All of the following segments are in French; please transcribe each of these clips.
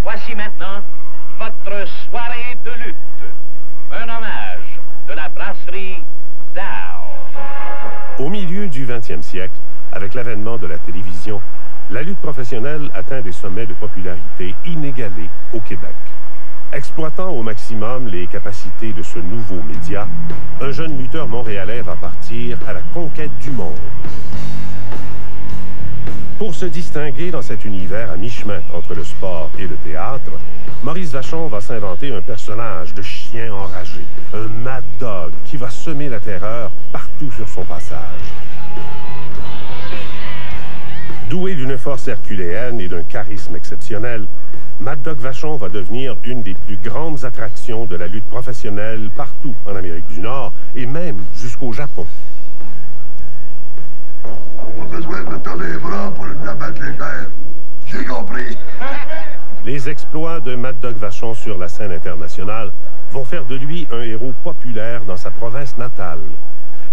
voici maintenant votre soirée de lutte. Un hommage de la brasserie Dow. Au milieu du 20e siècle, avec l'avènement de la télévision, la lutte professionnelle atteint des sommets de popularité inégalés au Québec. Exploitant au maximum les capacités de ce nouveau média, un jeune lutteur montréalais va partir à la conquête du monde. Pour se distinguer dans cet univers à mi-chemin entre le sport et le théâtre, Maurice Vachon va s'inventer un personnage de chien enragé, un mad dog qui va semer la terreur partout sur son passage. Doué d'une force herculéenne et d'un charisme exceptionnel, Mad Dog Vachon va devenir une des plus grandes attractions de la lutte professionnelle partout en Amérique du Nord et même jusqu'au Japon. On a besoin de tordre les bras pour nous abattre les guerres. J'ai compris. Les exploits de Mad Dog Vachon sur la scène internationale vont faire de lui un héros populaire dans sa province natale.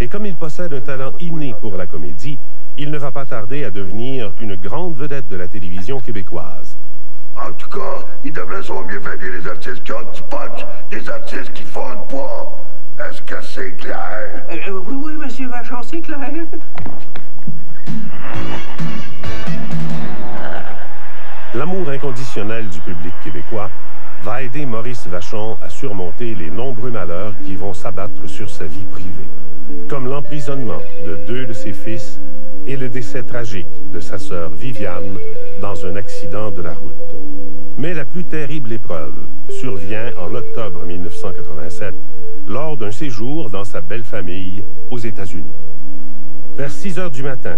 Et comme il possède un talent inné pour la comédie, il ne va pas tarder à devenir une grande vedette de la télévision québécoise. En tout cas, il devrait sauver mieux faire les artistes qui ont du punch, des artistes qui font le poids. Est-ce que c'est clair? Oui, monsieur Vachon, c'est clair. L'amour inconditionnel du public québécois va aider Maurice Vachon à surmonter les nombreux malheurs qui vont s'abattre sur sa vie privée, comme l'emprisonnement de 2 de ses fils et le décès tragique de sa sœur Viviane dans un accident de la route. Mais la plus terrible épreuve survient en octobre 1987, lors d'un séjour dans sa belle famille aux États-Unis. Vers 6 heures du matin,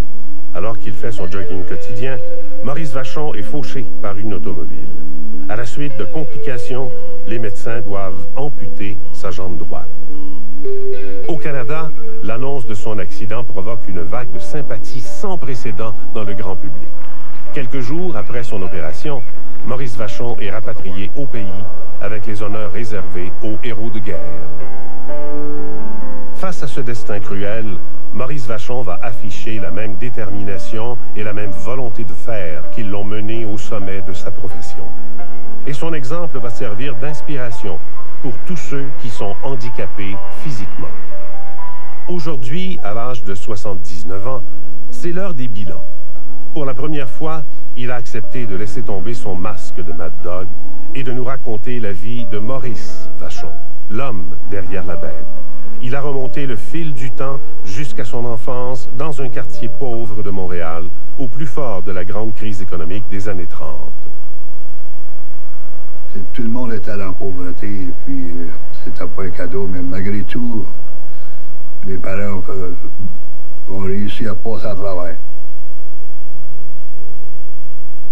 alors qu'il fait son jogging quotidien, Maurice Vachon est fauché par une automobile. À la suite de complications, les médecins doivent amputer sa jambe droite. Au Canada, l'annonce de son accident provoque une vague de sympathie sans précédent dans le grand public. Quelques jours après son opération, Maurice Vachon est rapatrié au pays avec les honneurs réservés aux héros de guerre. Face à ce destin cruel, Maurice Vachon va afficher la même détermination et la même volonté de faire qui l'ont mené au sommet de sa profession. Et son exemple va servir d'inspiration pour tous ceux qui sont handicapés physiquement. Aujourd'hui, à l'âge de 79 ans, c'est l'heure des bilans. Pour la première fois, il a accepté de laisser tomber son masque de Mad Dog et de nous raconter la vie de Maurice Vachon, l'homme derrière la bête. Il a remonté le fil du temps jusqu'à son enfance dans un quartier pauvre de Montréal, au plus fort de la grande crise économique des années 30. Tout le monde était dans la pauvreté, et puis c'était pas un cadeau, mais malgré tout, mes parents ont réussi à passer à travers.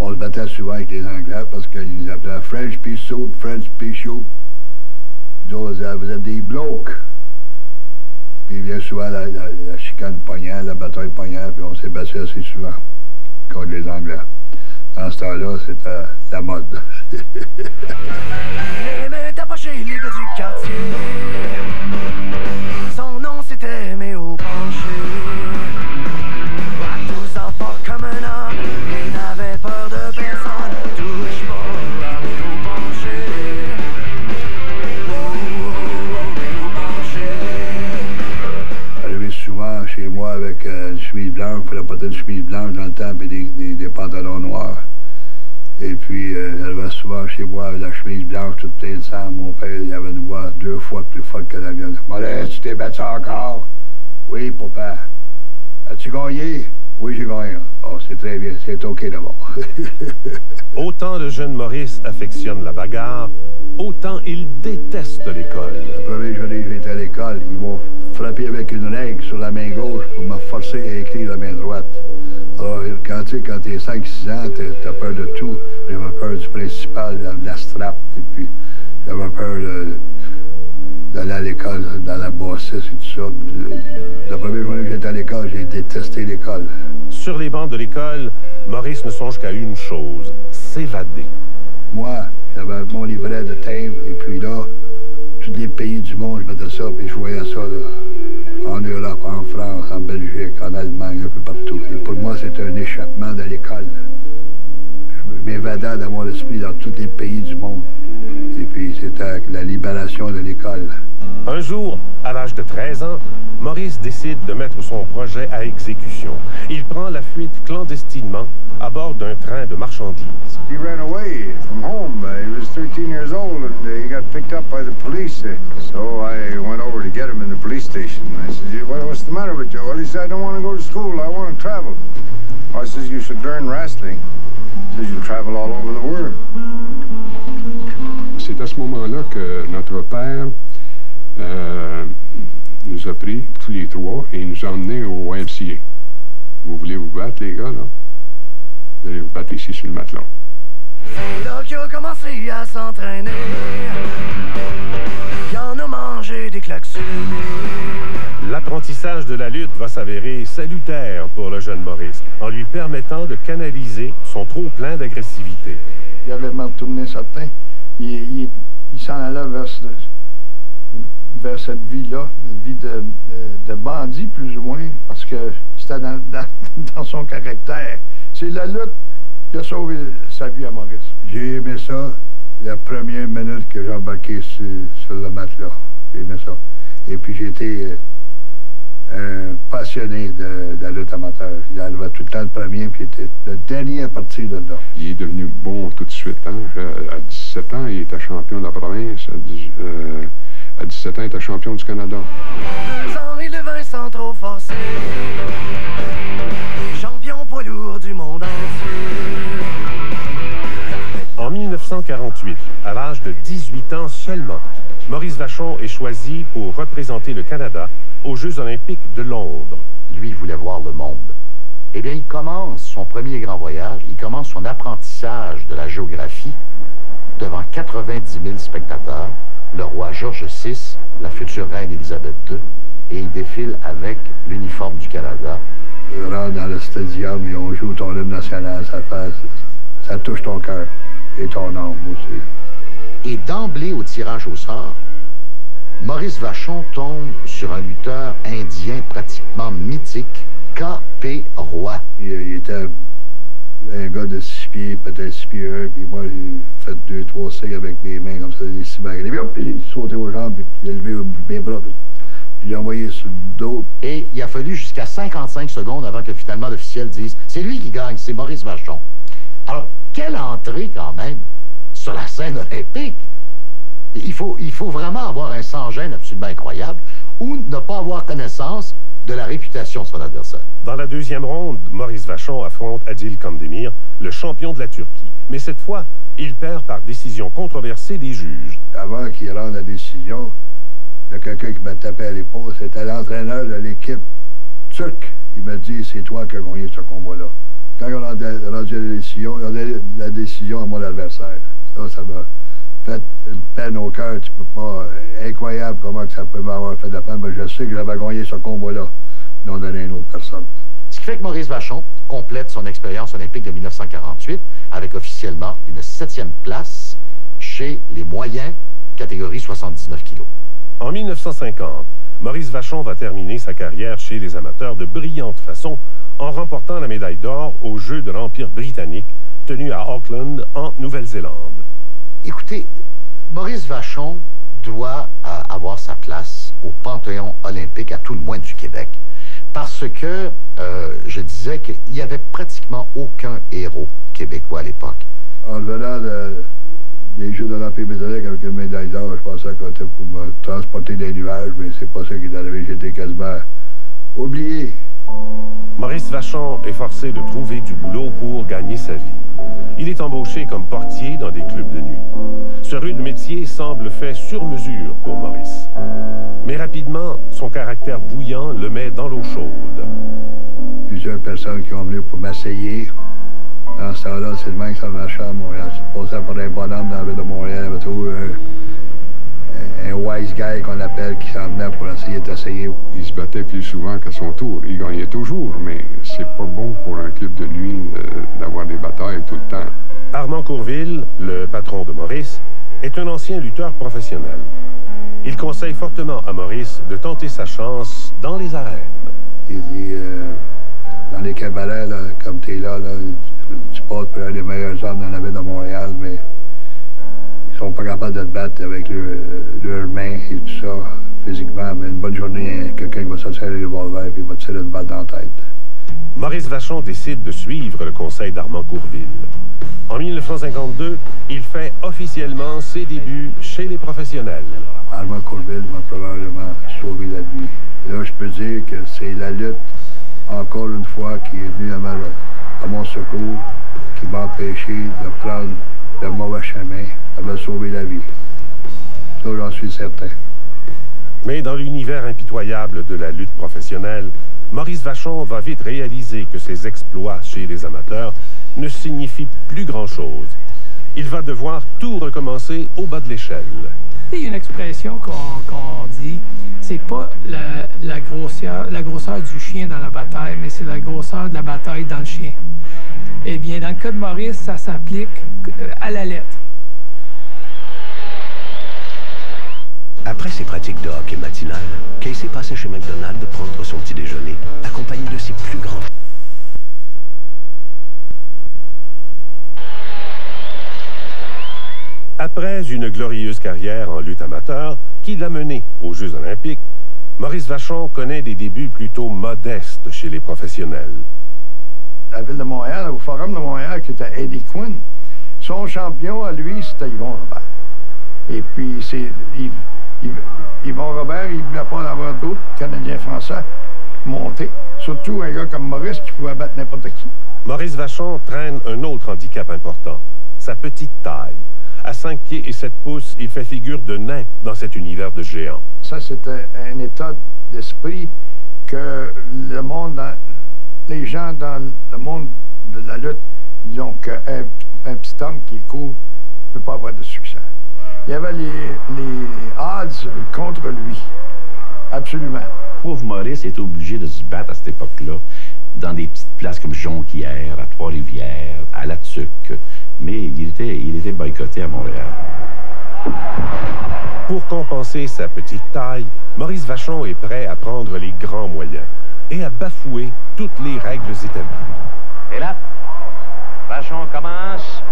On se battait souvent avec les Anglais parce qu'ils appelaient French Pea Soup, French Pea Soup. Ils disaient, vous êtes des blocs. Puis bien souvent la chicane poignant, la bataille poignant, puis on s'est battu assez souvent contre les Anglais. Dans ce temps-là, c'était la mode. Mais t'as pas chez les gars du quartier. Son nom c'était Méo Penché. À tous en fort comme un homme, il n'avait peur de personne. Touche pas à Méo Penché. Méo Penché. J'arrivais souvent chez moi avec une chemise blanche, il fallait porter une chemise blanche dans le temps, et des pantalons noirs. Et puis, j'arrivais souvent chez moi avec la chemise blanche toute pleine de sang. Mon père, il avait une voix 2 fois plus forte que la mienne. « Maurice, tu t'es battu encore? »« Oui, papa. »« As-tu gagné? »« Oui, j'ai gagné. »« Oh, c'est très bien. C'est OK d'abord. » Autant le jeune Maurice affectionne la bagarre, autant il déteste l'école. La première journée que j'étais à l'école, ils m'ont frappé avec une règle sur la main gauche pour me forcer à écrire la main droite. Alors, quand t'es 5-6 ans, t'as peur de tout. J'avais peur du principal, de la strap, et puis j'avais peur d'aller à l'école, dans la bassesse et tout ça. La première journée que j'étais à l'école, j'ai détesté l'école. Sur les bancs de l'école, Maurice ne songe qu'à une chose, s'évader. Moi, j'avais mon livret de timbre, et puis là, tous les pays du monde, je mettais ça, puis je voyais ça, là, en Europe, en France, en Belgique, en Allemagne, un peu partout. Et pour moi, c'était un échappement de l'école. Je m'évadant dans mon esprit dans tous les pays du monde. Et puis, c'était la libération de l'école. Un jour, à l'âge de 13 ans, Maurice décide de mettre son projet à exécution. Il prend la fuite clandestinement à bord d'un train de marchandises. He ran away from home. He was 13 years old and he got picked up by the police. So I went over to get him in the police station. I said, what's the matter with you? Well, he said, I don't want to go to school. I want to travel. I says, you should learn wrestling. He says, you'll travel all over the world. C'est à ce moment-là que notre père nous a pris tous les trois et nous a emmenés au YMCA. Vous voulez vous battre, les gars, là? Vous allez vous battre ici sur le matelas. C'est là qu'il a commencé à s'entraîner. Il en a mangé des claques sur le nez. L'apprentissage de la lutte va s'avérer salutaire pour le jeune Maurice, en lui permettant de canaliser son trop-plein d'agressivité. Il avait mal tourné certain. Il s'en allait vers cette vie-là, une vie de bandit, plus ou moins, parce que c'était dans son caractère. C'est la lutte qui a sauvé sa vie à Maurice. J'ai aimé ça la première minute que j'ai embarqué sur le matelas. J'ai aimé ça. Et puis j'ai été un passionné de la lutte amateur. Il arrivait tout le temps le premier, puis il était le dernier à partir de là. Il est devenu bon tout de suite. Hein? À 17 ans, il était champion de la province. À 17 ans, il était champion du Canada. 2 ans, il devint sans trop forcer. Champion poids lourd du monde entier. En 1948, à l'âge de 18 ans seulement, Maurice Vachon est choisi pour représenter le Canada aux Jeux olympiques de Londres. Lui voulait voir le monde. Eh bien, il commence son premier grand voyage, il commence son apprentissage de la géographie devant 90 000 spectateurs, le roi George VI, la future reine Élisabeth II, et il défile avec l'uniforme du Canada. On rentre dans le stadium et on joue ton hymne national, ça touche ton cœur et ton âme aussi. Et d'emblée au tirage au sort, Maurice Vachon tombe sur un lutteur indien pratiquement mythique, K.P. Roy. Il était un gars de 6 pieds, peut-être 6 pieds 1, puis moi j'ai fait 2-3 signes avec mes mains comme ça, des 6 baguettes. Puis j'ai sauté aux jambes, puis j'ai levé mes bras, puis je l'ai envoyé sur le dos. Et il a fallu jusqu'à 55 secondes avant que finalement l'officiel dise « C'est lui qui gagne, c'est Maurice Vachon ». Alors, quelle entrée quand même sur la scène olympique! Il faut vraiment avoir un sans-gêne absolument incroyable ou ne pas avoir connaissance de la réputation de son adversaire. Dans la deuxième ronde, Maurice Vachon affronte Adil Kandemir, le champion de la Turquie. Mais cette fois, il perd par décision controversée des juges. Avant qu'il rende la décision, il y a quelqu'un qui m'a tapé à l'épaule. C'était l'entraîneur de l'équipe turque. Il m'a dit, c'est toi qui as gagné ce combat-là. Quand on a rendu la décision, il a donné la décision à mon adversaire. Ça m'a fait une peine au cœur. Tu peux pas... Incroyable comment que ça peut m'avoir fait de la peine, mais je sais que j'avais gagné ce combat-là. Ils l'ont donné à une autre personne. Ce qui fait que Maurice Vachon complète son expérience olympique de 1948 avec officiellement une 7e place chez les moyens, catégorie 79 kilos. En 1950, Maurice Vachon va terminer sa carrière chez les amateurs de brillante façon en remportant la médaille d'or aux Jeux de l'Empire britannique tenus à Auckland, en Nouvelle-Zélande. Écoutez, Maurice Vachon doit avoir sa place au Panthéon olympique, à tout le moins du Québec, parce que je disais qu'il n'y avait pratiquement aucun héros québécois à l'époque. En revenant des Jeux de l'Empire britannique avec une médaille d'or, je pensais qu'on était pour me transporter des nuages, mais c'est pas ça qui est arrivé. J'étais quasiment oublié. Maurice Vachon est forcé de trouver du boulot pour gagner sa vie. Il est embauché comme portier dans des clubs de nuit. Ce rude métier semble fait sur mesure pour Maurice. Mais rapidement, son caractère bouillant le met dans l'eau chaude. Plusieurs personnes qui ont venu pour m'essayer. Dans ce temps-là, c'est le même que ça marchait à Montréal. Je passais pour un bonhomme dans la ville de Montréal. Il y avait toujours un wise guy qu'on appelle qui s'en venait pour essayer d'essayer. Il se battait plus souvent qu'à son tour. Il gagnait toujours, mais c'est pas bon pour un club de nuit d'avoir des batailles tout le temps. Armand Courville, le patron de Maurice, est un ancien lutteur professionnel. Il conseille fortement à Maurice de tenter sa chance dans les arènes. Il dit, dans les cabarets, là, comme t'es là, tu passes pour un des meilleurs hommes dans la ville. pas capables de te battre avec leurs mains et tout ça, physiquement. Mais une bonne journée, quelqu'un va sortir le revolver et va tirer une balle dans la tête. Maurice Vachon décide de suivre le conseil d'Armand Courville. En 1952, il fait officiellement ses débuts chez les professionnels. Armand Courville m'a probablement sauvé la vie. Là, je peux dire que c'est la lutte, encore une fois, qui est venue à mon secours, qui m'a empêché de prendre le mauvais chemin. Elle m'a sauvé la vie. Ça, j'en suis certain. Mais dans l'univers impitoyable de la lutte professionnelle, Maurice Vachon va vite réaliser que ses exploits chez les amateurs ne signifient plus grand-chose. Il va devoir tout recommencer au bas de l'échelle. Il y a une expression qu'on dit, c'est pas la grosseur du chien dans la bataille, mais c'est la grosseur de la bataille dans le chien. Eh bien, dans le cas de Maurice, ça s'applique à la lettre. Après ses pratiques de hockey matinales, Casey passait chez McDonald's prendre son petit déjeuner, accompagné de ses plus grands. Après une glorieuse carrière en lutte amateur qui l'a mené aux Jeux olympiques, Maurice Vachon connaît des débuts plutôt modestes chez les professionnels. La ville de Montréal, au Forum de Montréal, qui était Eddie Quinn, son champion à lui, c'était Yvon Robert. Et puis, Yvon Robert, il ne voulait pas en avoir d'autres Canadiens-Français montés. Surtout un gars comme Maurice qui pouvait battre n'importe qui. Maurice Vachon traîne un autre handicap important, sa petite taille. À 5 pieds et 7 pouces, il fait figure de nain dans cet univers de géants. Ça, c'était un état d'esprit que le monde, les gens dans le monde de la lutte, disons qu'un petit homme qui court ne peut pas avoir de succès. Il y avait les odds contre lui. Absolument. Pauvre Maurice est obligé de se battre à cette époque-là dans des petites places comme Jonquière, à Trois-Rivières, à La Tuque. Mais il était boycotté à Montréal. Pour compenser sa petite taille, Maurice Vachon est prêt à prendre les grands moyens et à bafouer toutes les règles établies. Et là, Vachon commence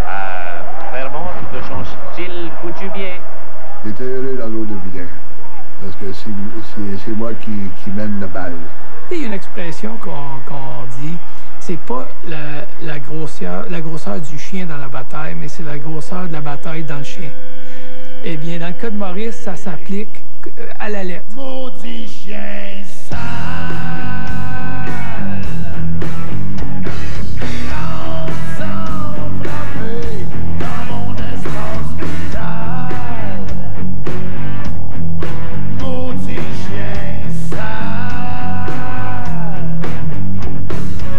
à faire montre de son style coutumier. J'étais heureux dans l'eau de vilain, parce que c'est moi qui mène la balle. Il y a une expression qu'on dit, c'est pas la grosseur du chien dans la bataille, mais c'est la grosseur de la bataille dans le chien. Eh bien, dans le cas de Maurice, ça s'applique à la lettre. Maudit chien sale, sans frapper dans mon espace vital. Maudit chien sale,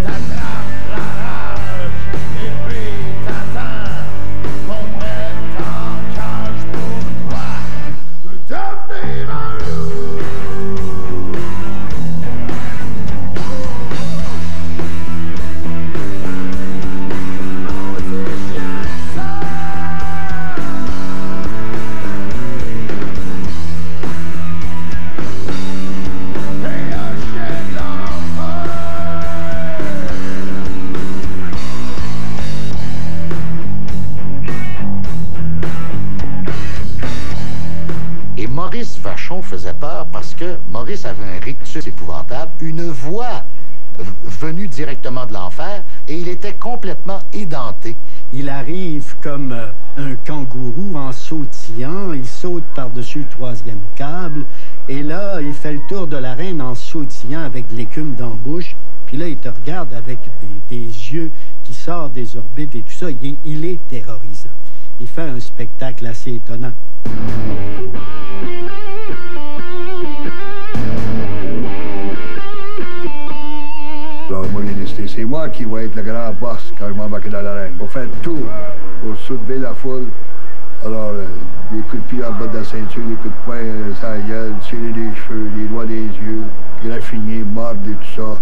t'attrapes la rage et puis t'attends qu'on mette en cage pour toi de devenir un loup. Et Maurice Vachon faisait peur parce que Maurice avait un rictus épouvantable, une voix venue directement de l'enfer, et il était complètement édenté. Il arrive comme un kangourou en sautillant, il saute par-dessus le troisième câble, et là, il fait le tour de l'arène en sautillant avec de l'écume dans la bouche, puis là, il te regarde avec des yeux qui sortent des orbites et tout ça. Il est terrorisant. Il fait un spectacle assez étonnant. Alors, moi, c'est moi qui vais être le grand boss quand je m'embarque dans l'arène. Pour faire tout, pour soulever la foule. Alors, des coups de pied en bas de la ceinture, des coups de poing sur la gueule, tirer des cheveux, les doigts des yeux, graffiner, mordre et tout ça.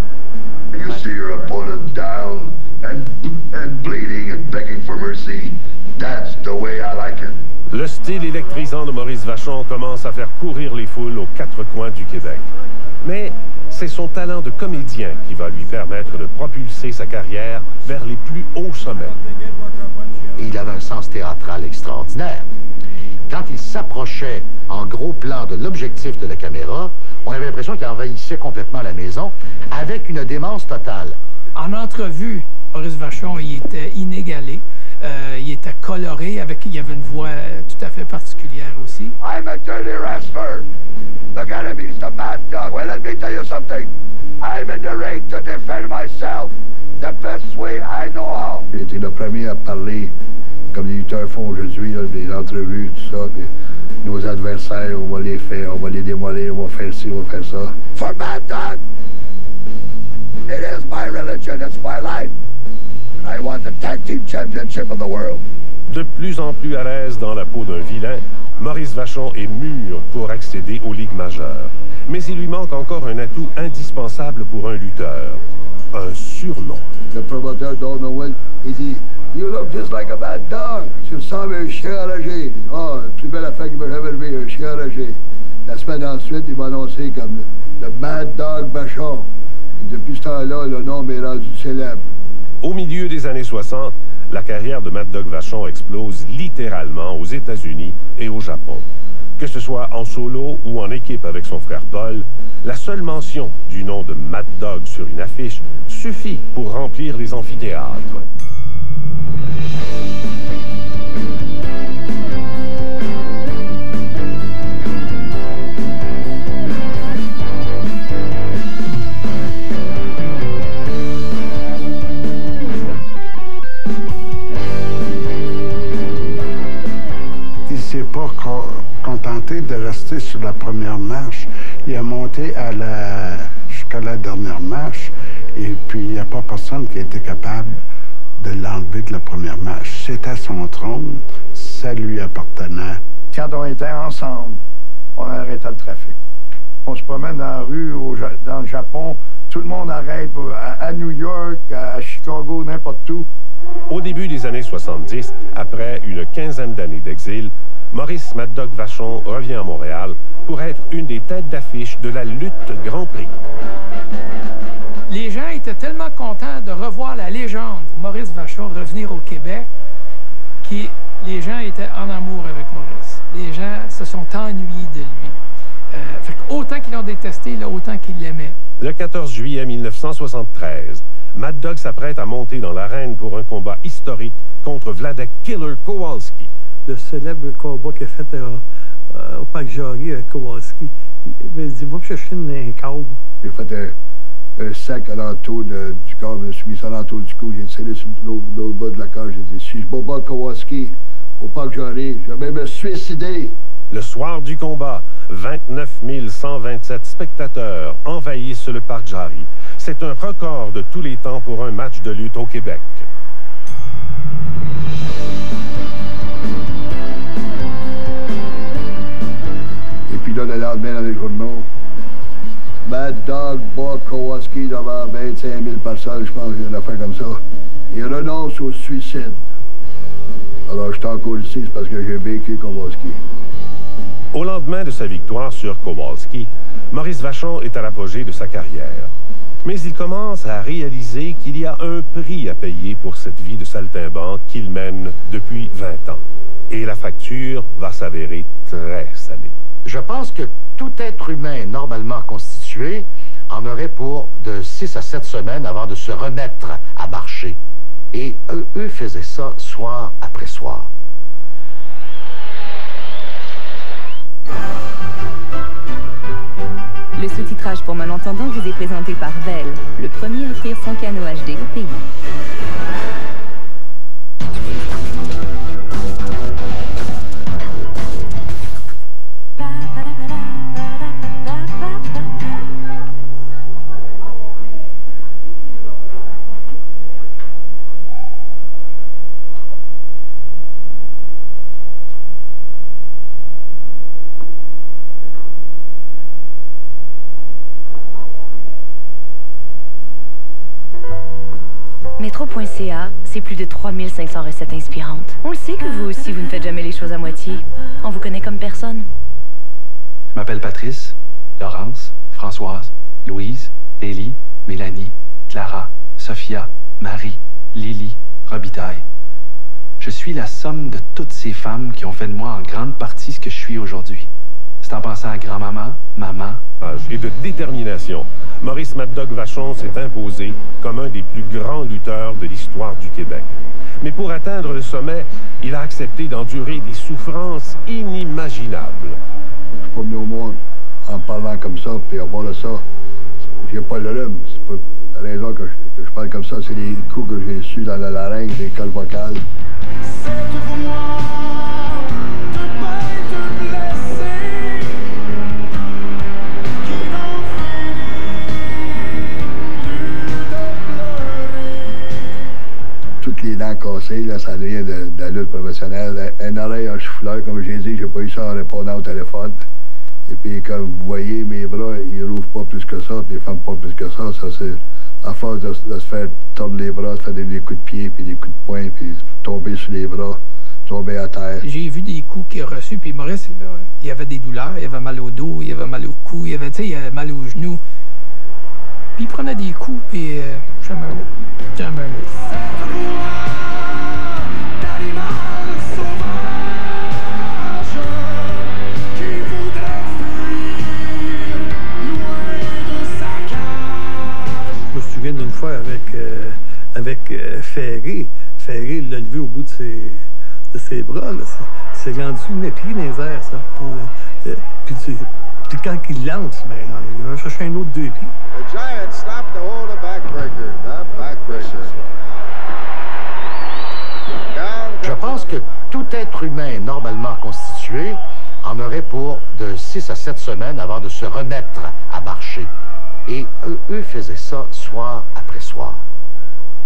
You see your opponent down and bleeding and begging for mercy. That's the way I like it. Le style électrisant de Maurice Vachon commence à faire courir les foules aux quatre coins du Québec. Mais c'est son talent de comédien qui va lui permettre de propulser sa carrière vers les plus hauts sommets. et il avait un sens théâtral extraordinaire. Quand il s'approchait en gros plan de l'objectif de la caméra, on avait l'impression qu'il envahissait complètement la maison avec une démence totale. En entrevue, Maurice Vachon, il était inégalé. Il était coloré, il avait une voix tout à fait particulière aussi. I'm a dirty wrestler. Look at him, he's the mad dog. Well, let me tell you something. I'm in the ring to defend myself the best way I know how. J'ai été le premier à parler, comme les lutteurs font aujourd'hui, des entrevues, tout ça. Nos adversaires, on va les faire, on va les démolir, on va faire ci, on va faire ça. For Mad Dog, it is my religion, it's my life. I want the tag team championship of the world. De plus en plus à l'aise dans la peau d'un vilain, Maurice Vachon est mûr pour accéder aux ligues majeures. Mais il lui manque encore un atout indispensable pour un lutteur. Un surnom. Le promoteur Don Owen, il dit « You look just like a mad dog. Tu ressembles à un chien enragé. » Oh, la plus belle affaire qu'il m'a jamais levé, un chien enragé. La semaine ensuite, il m'a annoncé comme le Mad Dog Vachon. Et depuis ce temps-là, le nom m'est rendu célèbre. Au milieu des années 60, la carrière de Mad Dog Vachon explose littéralement aux États-Unis et au Japon. Que ce soit en solo ou en équipe avec son frère Paul, la seule mention du nom de Mad Dog sur une affiche suffit pour remplir les amphithéâtres. Il s'est pas contenté de rester sur la première marche. Il a monté jusqu'à la dernière marche et puis il n'y a pas personne qui a été capable de l'enlever de la première marche. C'était son trône, ça lui appartenait. Quand on était ensemble, on arrêtait le trafic. On se promène dans la rue dans le Japon, tout le monde arrête à New York, à Chicago, n'importe où. Au début des années 70, après une quinzaine d'années d'exil, Maurice Mad Dog Vachon revient à Montréal pour être une des têtes d'affiche de la lutte Grand Prix. Les gens étaient tellement contents de revoir la légende Maurice Vachon revenir au Québec que les gens étaient en amour avec Maurice. Les gens se sont ennuyés de lui. Autant qu'ils l'ont détesté, là, autant qu'ils l'aimaient. Le 14 juillet 1973, Mad Dog s'apprête à monter dans l'arène pour un combat historique contre Wladek Killer Kowalski. Le célèbre combat qu'il a fait au Parc Jarry avec Kowalski. Il m'a dit, va me chercher un câble. J'ai fait un sac alentour du corps, je me suis mis ça alentour du cou, j'ai tiré sur l'autre bas de la cage, j'ai dit, si je bats Kowalski au Parc Jarry, je vais me suicider. Le soir du combat, 29 127 spectateurs envahissent le Parc Jarry. C'est un record de tous les temps pour un match de lutte au Québec. Et puis là, le lendemain, dans les journaux, Mad Dog bat Kowalski devant 25 000 personnes, je pense, une affaire comme ça. Il renonce au suicide. Alors, je suis encore ici, c'est parce que j'ai vécu Kowalski. Au lendemain de sa victoire sur Kowalski, Maurice Vachon est à l'apogée de sa carrière. Mais il commence à réaliser qu'il y a un prix à payer pour cette vie de saltimbanque qu'il mène depuis 20 ans. Et la facture va s'avérer très salée. Je pense que tout être humain normalement constitué en aurait pour de 6 à 7 semaines avant de se remettre à marcher. Et eux faisaient ça soir après soir. Le sous-titrage pour malentendants vous est présenté par Bell, le premier à offrir son canot HD au pays. Métro.ca, c'est plus de 3500 recettes inspirantes. On le sait que vous aussi, vous ne faites jamais les choses à moitié. On vous connaît comme personne. Je m'appelle Patrice, Laurence, Françoise, Louise, Élie, Mélanie, Clara, Sophia, Marie, Lily, Robitaille. Je suis la somme de toutes ces femmes qui ont fait de moi en grande partie ce que je suis aujourd'hui. C'est en pensant à grand-maman, maman... Et de détermination, Maurice Mad Dog Vachon s'est imposé comme un des plus grands lutteurs de l'histoire du Québec. Mais pour atteindre le sommet, il a accepté d'endurer des souffrances inimaginables. Je suis pas venu au monde en parlant comme ça, puis à part de ça, j'ai pas le rhume. C'est pas la raison que je parle comme ça, c'est les coups que j'ai reçus dans la larynx, les cols vocales. Toutes les dents cassées, là, ça vient de la lutte professionnelle. Un oreille, un souffleur, comme j'ai dit, j'ai pas eu ça en répondant au téléphone. Et puis, comme vous voyez, mes bras, ils rouvrent pas plus que ça, puis ils ferment pas plus que ça. Ça, c'est à force de se faire tordre les bras, de faire des coups de pied, puis des coups de poing, puis tomber sur les bras, tomber à terre. J'ai vu des coups qu'il a reçus, puis Maurice, il avait des douleurs, il avait mal au dos, il avait mal au cou, il avait mal aux genoux. Puis il prenait des coups, puis jamais un mot. Jamais un mot. Je me souviens d'une fois avec Ferré. Ferré l'a levé au bout de ses bras. C'est rendu une épée dans les airs, ça. Puis quand il lance, ben, il va chercher un autre 2 pieds. The Giant stopped to hold a backbreaker. The backbreaker. Je pense que tout être humain normalement constitué en aurait pour de 6 à 7 semaines avant de se remettre à marcher. Et eux faisaient ça soir après soir.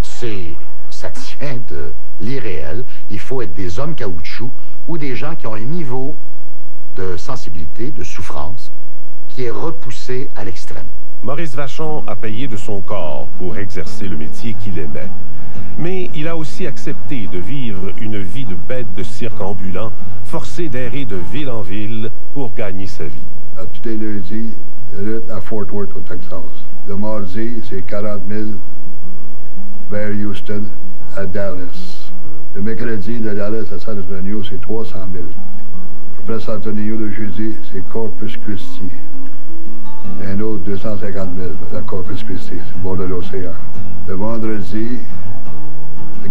Ça tient de l'irréel. Il faut être des hommes caoutchouc ou des gens qui ont un niveau de sensibilité, de souffrance, qui est repoussé à l'extrême. Maurice Vachon a payé de son corps pour exercer le métier qu'il aimait. Mais il a aussi accepté de vivre une vie de bête de cirque ambulant, forcé d'errer de ville en ville pour gagner sa vie. À tous les lundis, lutte à Fort Worth au Texas. Le mardi, c'est 40 000 vers Houston à Dallas. Le mercredi, de Dallas à San Antonio, c'est 300 000. Après San Antonio, le jeudi, c'est Corpus Christi. Un autre 250 000 à Corpus Christi, c'est le bord de l'océan. Le vendredi,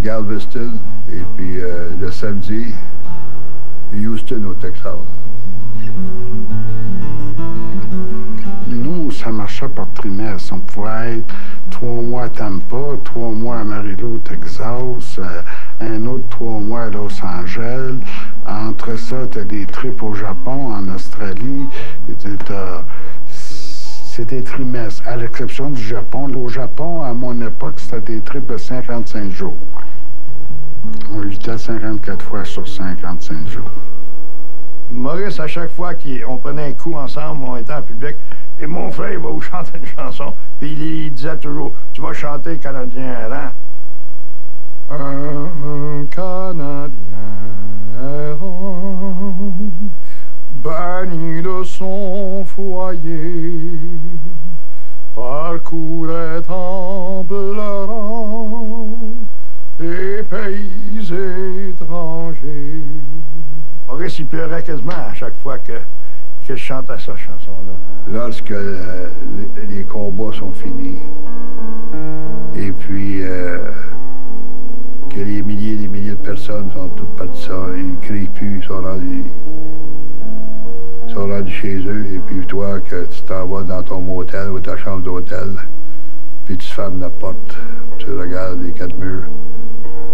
Galveston, et puis le samedi, Houston au Texas. Nous, ça marchait par trimestre. On pouvait être 3 mois à Tampa, 3 mois à Amarillo, Texas, un autre 3 mois à Los Angeles. Entre ça, tu as des trips au Japon, en Australie. C'était trimestre, à l'exception du Japon. Au Japon, à mon époque, c'était des trips de 55 jours. On luttait 54 fois sur 55 jours. Maurice, à chaque fois qu'on prenait un coup ensemble, on était en public, et mon frère, il va vous chanter une chanson. Puis il disait toujours, tu vas chanter Canadien errant. Un Canadien errant, banni de son foyer, parcourait en pleurant les pays étrangers. Maurice, il pleurait quasiment à chaque fois que je chantais cette chanson-là. Lorsque les combats sont finis, et puis que les milliers et des milliers de personnes sont toutes parties ça, ils ne crient plus, ils sont rendus chez eux, et puis toi, que tu t'en vas dans ton motel ou ta chambre d'hôtel, puis tu fermes la porte, tu regardes les 4 murs,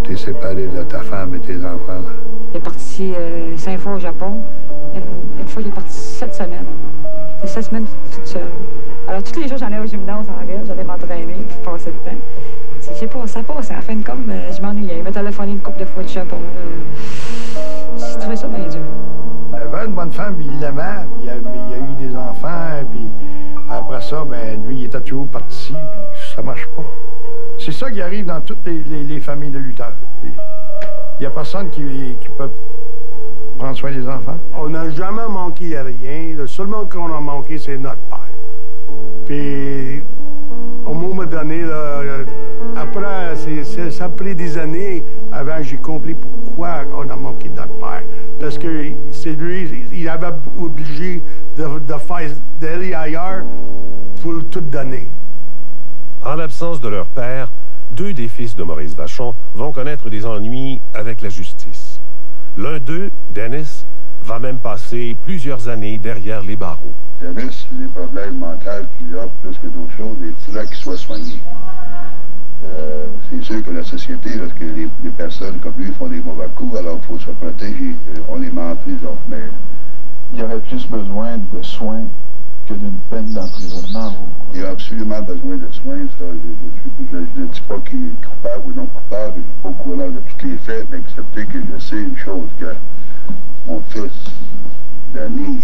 tu es séparé de ta femme et tes enfants. Il est parti 5 fois au Japon. Une fois, il est parti 7 semaines. Et 7 semaines toute seule. Alors, tous les jours, j'allais au gymnase en ville, j'allais m'entraîner, puis passer le temps. Ça passait. À la fin de compte, je m'ennuyais. Il m'a téléphoné une couple de fois du Japon. J'ai trouvé ça bien dur. Il avait une bonne femme, puis il l'aimait, puis il a eu des enfants, puis après ça, ben lui, il était toujours parti, puis ça marche pas. C'est ça qui arrive dans toutes les familles de lutteurs. Il n'y a personne qui peut prendre soin des enfants. On n'a jamais manqué à rien. Le seul monde qu'on a manqué, c'est notre père. Puis, au moment donné, là, Après, ça a pris des années avant que j'ai compris pourquoi on a manqué notre père. Parce que c'est lui, il avait obligé d'aller ailleurs pour tout donner. En l'absence de leur père, 2 des fils de Maurice Vachon vont connaître des ennuis avec la justice. L'un d'eux, Dennis, va même passer plusieurs années derrière les barreaux. Dennis, les problèmes mentaux qu'il a plus que d'autres choses, il faudrait qu'il soit soigné. C'est sûr que la société, lorsque les personnes comme lui font des mauvais coups, alors il faut se protéger. On les met en prison. Mais il y aurait plus besoin de soins que d'une peine d'emprisonnement. Il a absolument besoin de soins. Ça. Je ne dis pas qu'il est coupable ou non coupable. Je ne suis pas au courant de tous les faits, mais excepté que je sais une chose, que mon fils, Danny,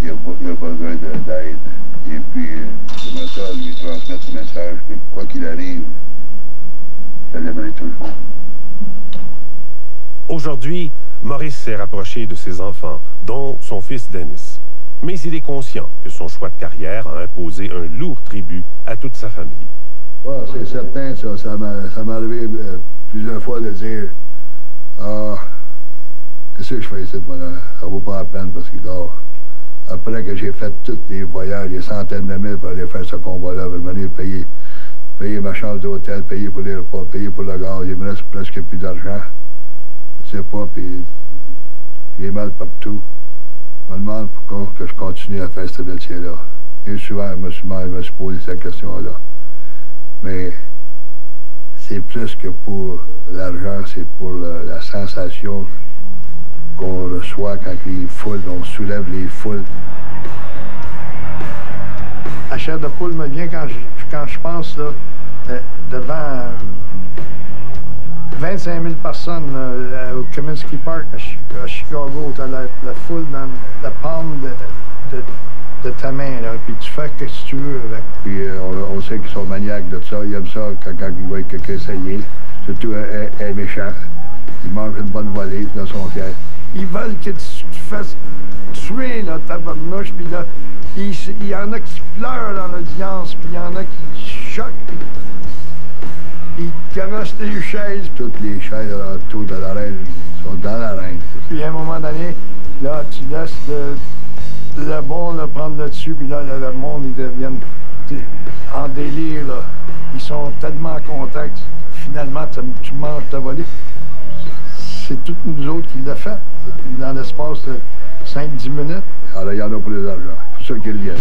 il a besoin d'aide. Et puis, j'aimerais ça lui transmettre ce message que quoi qu'il arrive, je l'aimerai toujours. Aujourd'hui, Maurice s'est rapproché de ses enfants, dont son fils Dennis. Mais il est conscient que son choix de carrière a imposé un lourd tribut à toute sa famille. Ouais, c'est certain, ça m'est arrivé plusieurs fois de dire « Ah, qu'est-ce que je fais ici, moi, là? Ça vaut pas la peine parce que, gars, après que j'ai fait tous les voyages, des centaines de mille pour aller faire ce combat-là, je venir payer ma chambre d'hôtel, payer pour les repas, payer pour le gaz, il me reste presque plus d'argent. Je sais pas, puis j'ai mal partout. Je me demande pourquoi que je continue à faire ce métier-là. Et souvent, je me suis posé cette question-là. Mais c'est plus que pour l'argent, c'est pour la sensation qu'on reçoit quand les foules, on soulève les foules. La chair de poule me vient quand je pense là, devant 25 000 personnes au Comiskey Park à Chicago. Tu as la foule dans la palme de ta main, là, puis tu fais ce que tu veux avec. Puis on sait qu'ils sont maniaques de ça. Ils aiment ça quand ils voient quelqu'un essayer. Surtout un méchant. Ils mangent une bonne volée, ils sont fiers. Ils veulent que tu te fasses tuer, là, ta barnouche, puis là, il y en a qui pleurent dans l'audience, puis il y en a qui choquent, puis ils carrossent les chaises. Toutes les chaises autour de l'arène sont dans l'arène. Puis à un moment donné, là, tu laisses le bon là, prendre le dessus, puis là, le monde, ils deviennent en délire, là. Ils sont tellement contents que finalement, tu manges ta volée. C'est toutes nous autres qui l'a fait, dans l'espace de 5-10 minutes. Alors, il y en a pour les argent. C'est pour ça qu'ils viennent.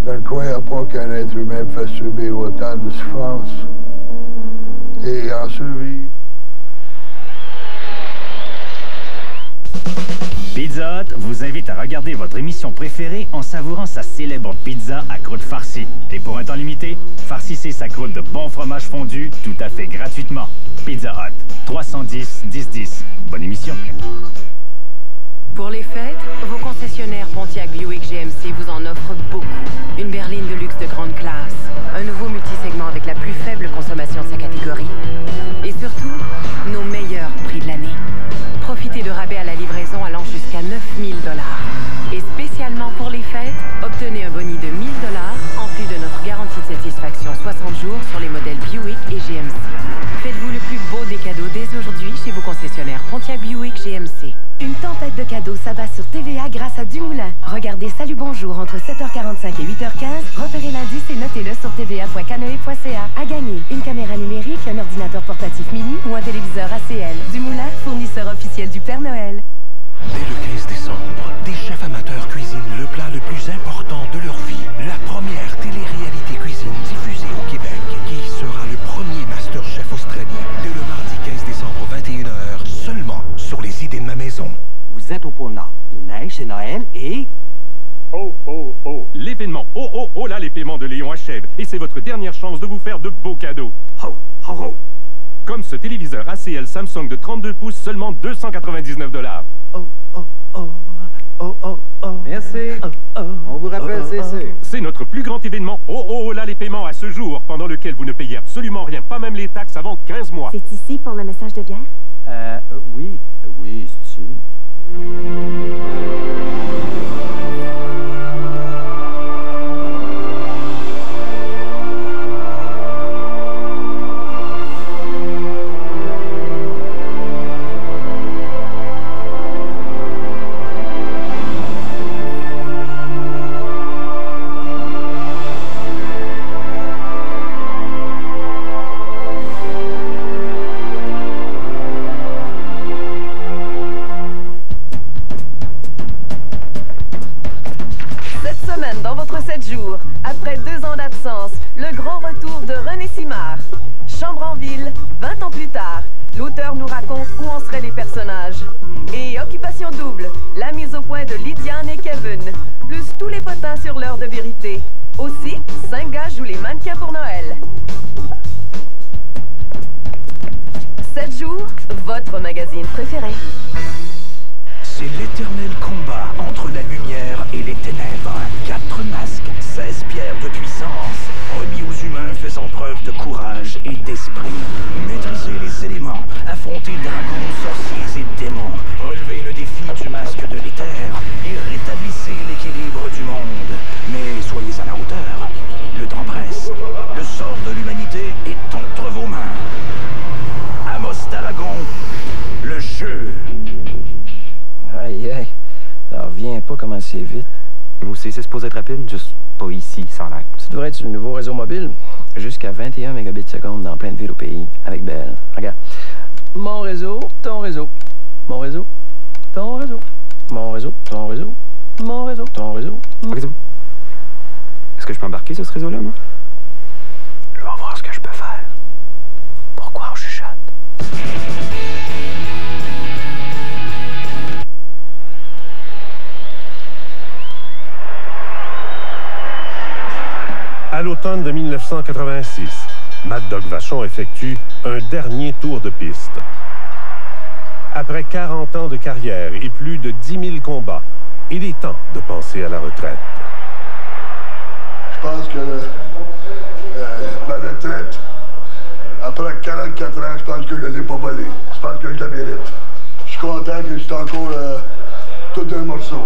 Je ne crois pas qu'un être humain peut subir autant de souffrance et en survivre. Pizza Hut vous invite à regarder votre émission préférée en savourant sa célèbre pizza à croûte farcie. Et pour un temps limité, farcissez sa croûte de bon fromage fondu tout à fait gratuitement. Pizza Hut, 310 1010. Bonne émission. Pour les fêtes, vos concessionnaires Pontiac Buick GMC vous en offrent beaucoup. Une berline de luxe de grande classe, un nouveau multisegment avec la plus faible consommation de sa catégorie et surtout, nos meilleurs prix de l'année. Profitez de rabais à la livraison allant jusqu'à 9 000 $. Et spécialement pour les fêtes, obtenez un boni de 1 000 $, en plus de notre garantie de satisfaction 60 jours sur les modèles Buick et GMC. Faites-vous le plus beau des cadeaux dès aujourd'hui chez vos concessionnaires Pontiac Buick GMC. Une tempête de cadeaux s'abat sur TVA grâce à Dumoulin. Regardez Salut Bonjour entre 7h45 et 8h15. Repérez l'indice et notez-le sur tva.canoe.ca. À gagner une caméra numérique, un ordinateur portatif mini ou un téléviseur ACL. Dumoulin, fournisseur officiel du Père Noël. Dès le 15 décembre, des chefs amateurs cuisinent le plat le plus important de leur vie. La première télé-réalité cuisine diffusée au Québec. Qui sera le premier Masterchef australien dès le mardi 15 décembre 21h, seulement sur les idées de ma maison. Vous êtes au pôle Nord. Il neige, c'est Noël et... ho, ho, ho. L'événement Oh, oh, oh là, les paiements de Léon achèvent. Et c'est votre dernière chance de vous faire de beaux cadeaux. Ho, ho, ho. Comme ce téléviseur ACL Samsung de 32 pouces, seulement 299 $. Oh, oh, oh. Oh, oh, oh. Merci. Oh, oh. On vous rappelle, Oh, oh, oh. C'est notre plus grand événement Oh, oh, oh là, les paiements à ce jour, pendant lequel vous ne payez absolument rien, pas même les taxes avant 15 mois. C'est ici pour le message de bière? Oui. Oui, c'est ici. Après 2 ans d'absence, le grand retour de René Simard. Chambre en ville, 20 ans plus tard, l'auteur nous raconte où en seraient les personnages. Et Occupation double, la mise au point de Lydiane et Kevin, plus tous les potins sur l'heure de vérité. Aussi, 5 gars jouent les mannequins pour Noël. 7 jours, votre magazine préféré. C'est l'éternel combat entre la lumière et les ténèbres. 4 masques, 16 pierres de puissance, remis aux humains faisant preuve de courage et d'esprit. Maîtriser les éléments, affronter dragons, sorciers et démons, relever le défi du masque de l'éther et rétablissez l'équilibre du monde. Mais soyez à la hauteur. Le temps presse. Le sort de l'humanité est entre vos mains. Amos Tarragon, le jeu. Aïe, aïe. Ça revient pas comment c'est vite. Moi aussi, c'est supposé être rapide, juste pas ici, ça a l'air. Ça devrait être le nouveau réseau mobile. Jusqu'à 21 mégabits seconde dans plein de villes au pays. Avec Bell. Regarde. Mon réseau, ton réseau. Mon réseau, ton réseau. Mon réseau, ton réseau. Mon réseau, ton réseau. Ok, c'est bon. Est-ce que je peux embarquer sur ce réseau-là, moi? Je vais voir ce que je peux faire. Pourquoi on chuchote? À l'automne de 1986, Mad Dog Vachon effectue un dernier tour de piste. Après 40 ans de carrière et plus de 10 000 combats, il est temps de penser à la retraite. Je pense que ma retraite, après 44 ans, je pense que je ne l'ai pas volée. Je pense que je la mérite. Je suis content que je suis encore tout un morceau.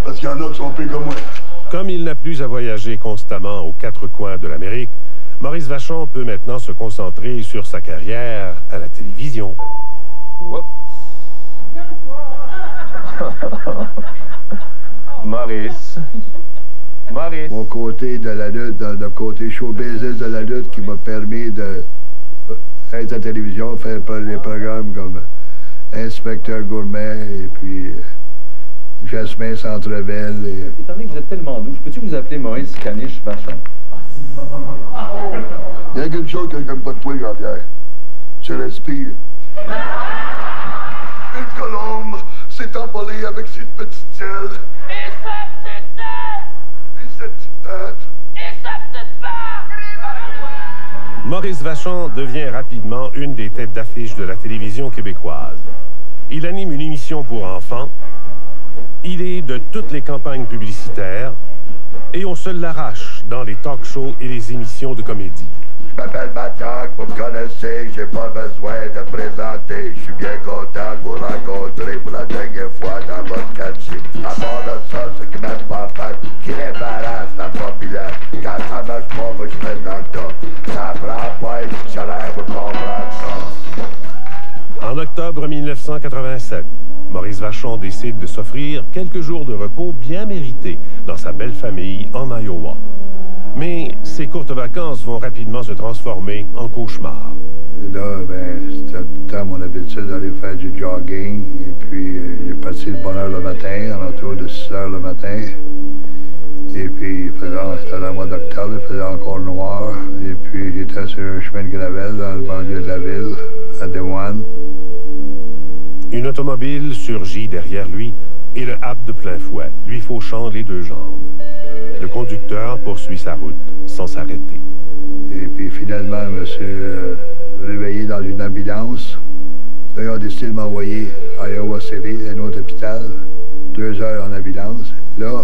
Parce qu'il y en a qui sont pires que moi. Comme il n'a plus à voyager constamment aux 4 coins de l'Amérique, Maurice Vachon peut maintenant se concentrer sur sa carrière à la télévision. Maurice. Mon côté de la lutte, le côté show business de la lutte qui m'a permis d'être à la télévision, faire des programmes comme Inspecteur Gourmet et puis Jasmin Centreville. Et... Étant donné que vous êtes tellement doux, peux-tu vous appeler Maurice Caniche Vachon? Il y a quelque chose que j'aime pas de toi, Jean-Pierre. Tu respires. Une colombe s'est envolée avec ses petites ailes. Et sa petite tête! Et cette petite tête! Et sa petite barbe! Maurice Vachon devient rapidement une des têtes d'affiche de la télévision québécoise. Il anime une émission pour enfants. Il est de toutes les campagnes publicitaires et on se l'arrache dans les talk-shows et les émissions de comédie. Je m'appelle Mattac, vous me connaissez, j'ai pas besoin de présenter. Je suis bien content de vous rencontrer pour la dernière fois dans votre quartier. À part de ça, ce qui m'aime pas faire, qui est marrant, c'est populaire. Quand ça marche pas, moi je mets dans le tas. Ça prend pas une chaleur pour comprendre ça. En octobre 1987, Maurice Vachon décide de s'offrir quelques jours de repos bien mérités dans sa belle famille en Iowa. Mais ces courtes vacances vont rapidement se transformer en cauchemar. Là, c'était tout le temps mon habitude d'aller faire du jogging. Et puis, j'ai parti de bonne heure le matin, en autour de 6 heures le matin. Et puis, c'était le mois d'octobre, il faisait encore noir. Et puis, j'étais sur un chemin de gravelle dans le banlieue de la ville, à Des Moines. Une automobile surgit derrière lui, et le happe de plein fouet, lui fauchant les deux jambes. Le conducteur poursuit sa route sans s'arrêter. Et puis finalement, je me suis réveillé dans une ambulance. Ils ont décidé de m'envoyer à Iowa City, un autre hôpital, 2 heures en ambulance. Là,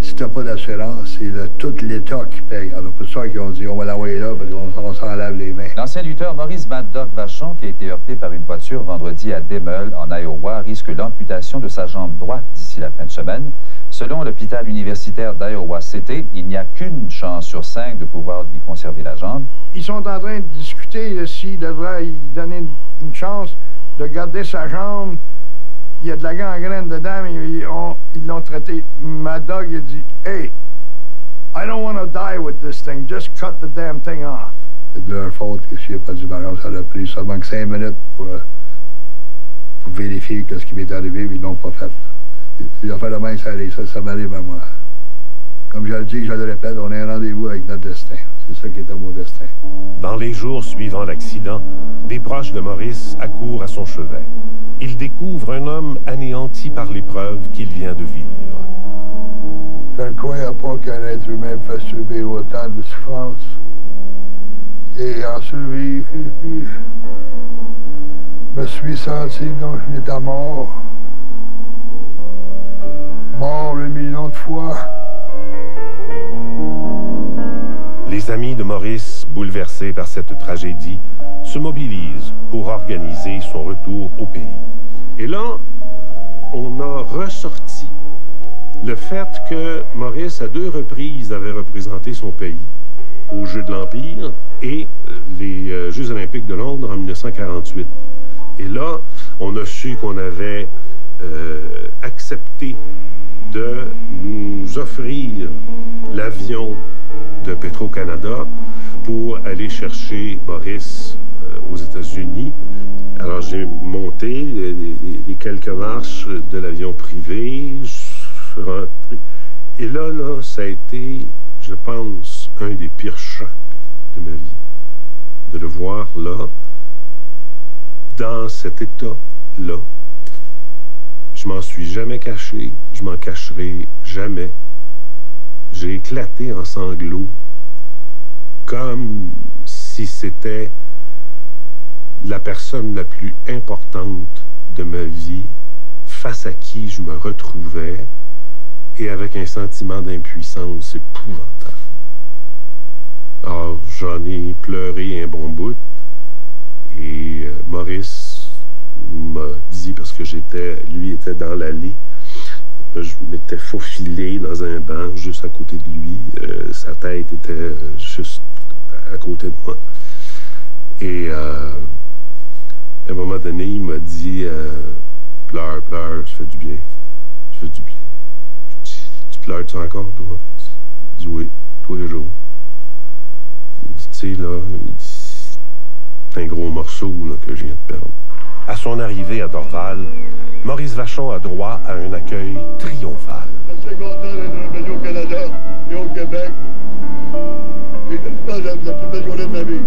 si t'as pas d'assurance, c'est tout l'État qui paye. Alors pour ça qu'ils ont dit, on va l'envoyer là parce qu'on s'en lave les mains. L'ancien lutteur Maurice Mad Dog Vachon, qui a été heurté par une voiture vendredi à Demel, en Iowa, risque l'amputation de sa jambe droite d'ici la fin de semaine. Selon l'hôpital universitaire d'Iowa City, il n'y a qu'une chance sur 5 de pouvoir lui conserver la jambe. Ils sont en train de discuter s'ils devraient lui donner une chance de garder sa jambe. Il y a de la gangrène dedans, mais ils l'ont traité. Mad Dog, il a dit, « Hey, I don't want to die with this thing. Just cut the damn thing off. » C'est de leur faute que s'il n'y a pas du mariage, ça a pris seulement 5 minutes pour vérifier ce qui m'est arrivé, mais ils l'ont pas fait. Les affaires de main, ça m'arrive à moi. Comme je le dis, je le répète, on a un rendez-vous avec notre destin. C'est ça qui est à mon destin. Dans les jours suivant l'accident, des proches de Maurice accourent à son chevet. Ils découvrent un homme anéanti par l'épreuve qu'il vient de vivre. Je ne croyais pas qu'un être humain puisse subir autant de souffrance. Et en survivre, puis je me suis senti comme je n'étais mort. Mort 1 million de fois. Les amis de Maurice, bouleversés par cette tragédie, se mobilisent pour organiser son retour au pays. Et là, on a ressorti le fait que Maurice, à 2 reprises, avait représenté son pays aux Jeux de l'Empire et les Jeux olympiques de Londres en 1948. Et là, on a su qu'on avait accepté de nous offrir l'avion de Petro-Canada pour aller chercher Maurice aux États-Unis. Alors j'ai monté les quelques marches de l'avion privé, je suis rentré. Et là, ça a été, je pense, un des pires chocs de ma vie. De le voir là, dans cet état-là. Je m'en suis jamais caché, je m'en cacherai jamais. J'ai éclaté en sanglots, comme si c'était la personne la plus importante de ma vie, face à qui je me retrouvais, et avec un sentiment d'impuissance épouvantable. Alors, j'en ai pleuré un bon bout, et Maurice m'a dit, parce que lui était dans l'allée, je m'étais faufilé dans un banc juste à côté de lui. Sa tête était juste à côté de moi. Et à un moment donné, il m'a dit pleure, pleure, ça fait du bien. Ça fait du bien. Je dis, tu pleures-tu encore, toi, Maurice? Il dit oui, tous les jours. Il dit, tu sais, là, c'est un gros morceau là, que je viens de perdre. À son arrivée à Dorval, Maurice Vachon a droit à un accueil triomphal. Je suis content d'être revenu au Canada et au Québec. Et je passe la plus belle journée de ma vie.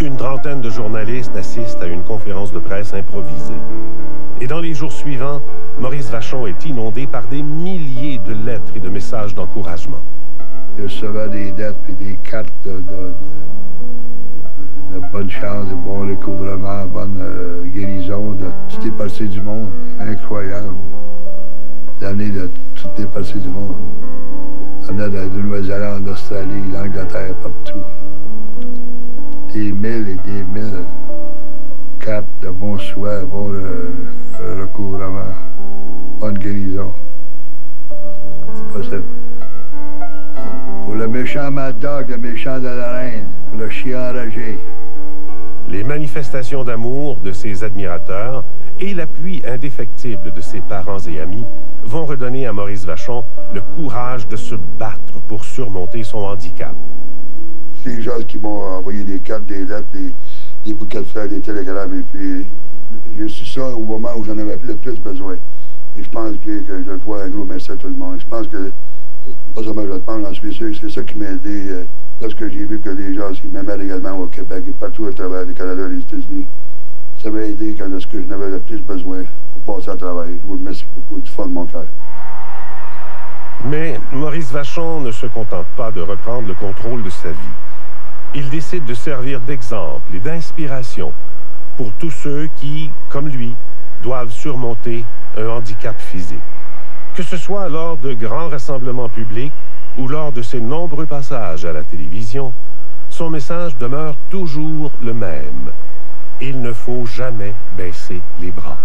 Une trentaine de journalistes assistent à une conférence de presse improvisée. Et dans les jours suivants, Maurice Vachon est inondé par des milliers de lettres et de messages d'encouragement. Je recevais des lettres et des cartes de bonne chance, de bon recouvrement, bonne guérison de toutes les parties du monde. Incroyable. L'amener de toutes les parties du monde. L'amener de Nouvelle-Zélande, d'Australie, l'Angleterre, partout. Des mille et des mille cartes de bon soin, bon recouvrement, bonne guérison. C'est possible. Pour le méchant Mad Dog, le méchant de la reine, pour le chien enragé. Les manifestations d'amour de ses admirateurs et l'appui indéfectible de ses parents et amis vont redonner à Maurice Vachon le courage de se battre pour surmonter son handicap. C'est les gens qui m'ont envoyé des cartes, des lettres, des bouquets de fleurs, des télégrammes, et puis j'ai su ça au moment où j'en avais le plus besoin. Et je pense que je dois un gros merci à tout le monde. Je pense que, pas seulement je le pense, j'en suis sûr, c'est ça qui m'a aidé lorsque j'ai vu que les gens m'aimaient également au Québec et partout à travers le Canada et les États-Unis. Ça m'a aidé quand lorsque je n'avais le plus besoin. pour passer à travail. Je vous remercie beaucoup du fond de mon cœur. Mais Maurice Vachon ne se contente pas de reprendre le contrôle de sa vie. Il décide de servir d'exemple et d'inspiration pour tous ceux qui, comme lui, doivent surmonter un handicap physique. Que ce soit lors de grands rassemblements publics ou lors de ses nombreux passages à la télévision, son message demeure toujours le même. Il ne faut jamais baisser les bras.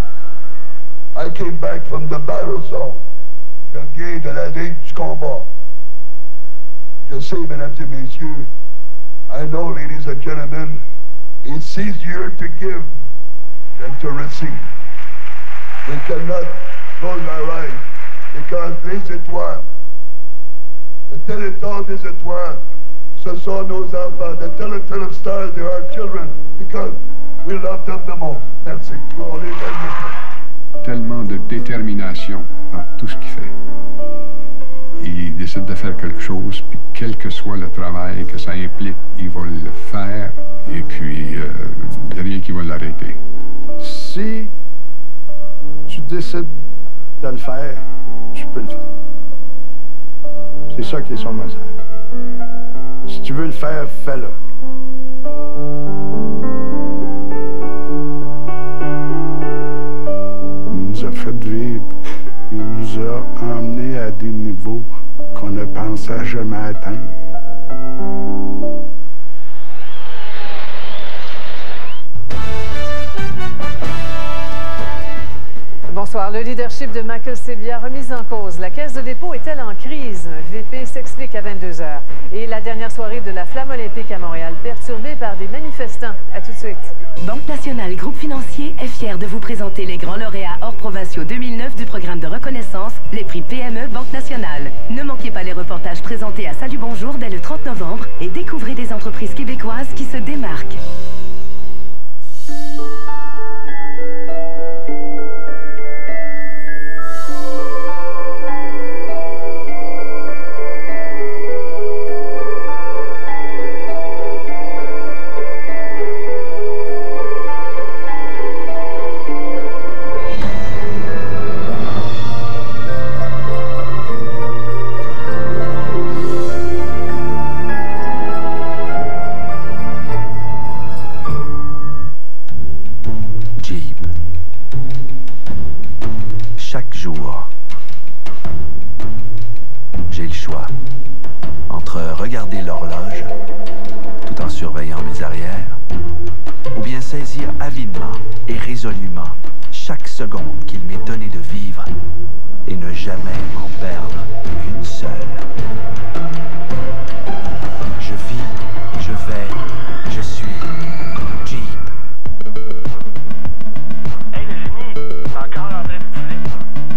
I came back from the battle zone. Je viens de la ligne du combat. Je sais, mesdames et messieurs, I know, ladies and gentlemen, it's easier to give than to receive. We cannot close our eyes because les étoiles, le territoire des étoiles, ce sont nos enfants. The territory of stars, they are our children because we love them the most. Merci. On les aime. Tellement de détermination dans tout ce qu'il fait. Il décide de faire quelque chose, puis quel que soit le travail que ça implique, il va le faire, et puis il n'y a rien qui va l'arrêter. Si tu décides de le faire, tu peux le faire. C'est ça qui est son message. Si tu veux le faire, fais-le. Il nous a fait vivre, il nous a emmenés à des niveaux qu'on ne pensait jamais atteindre. Bonsoir. Le leadership de Michael Sebia remis en cause. La Caisse de dépôt est-elle en crise? VP s'explique à 22h. Et la dernière soirée de la Flamme olympique à Montréal, perturbée par des manifestants. À tout de suite. Banque Nationale Groupe Financier est fière de vous présenter les grands lauréats hors provinciaux 2009 du programme de reconnaissance, les prix PME Banque Nationale. Ne manquez pas les reportages présentés à Salut Bonjour dès le 30 novembre et découvrez des entreprises québécoises qui se démarquent. Chaque jour, j'ai le choix entre regarder l'horloge tout en surveillant mes arrières ou bien saisir avidement et résolument chaque seconde qu'il m'est donné de vivre et ne jamais en perdre une seule. Je vis, je vais, je suis Jeep. Hey les génies, t'es encore en train d'utiliser?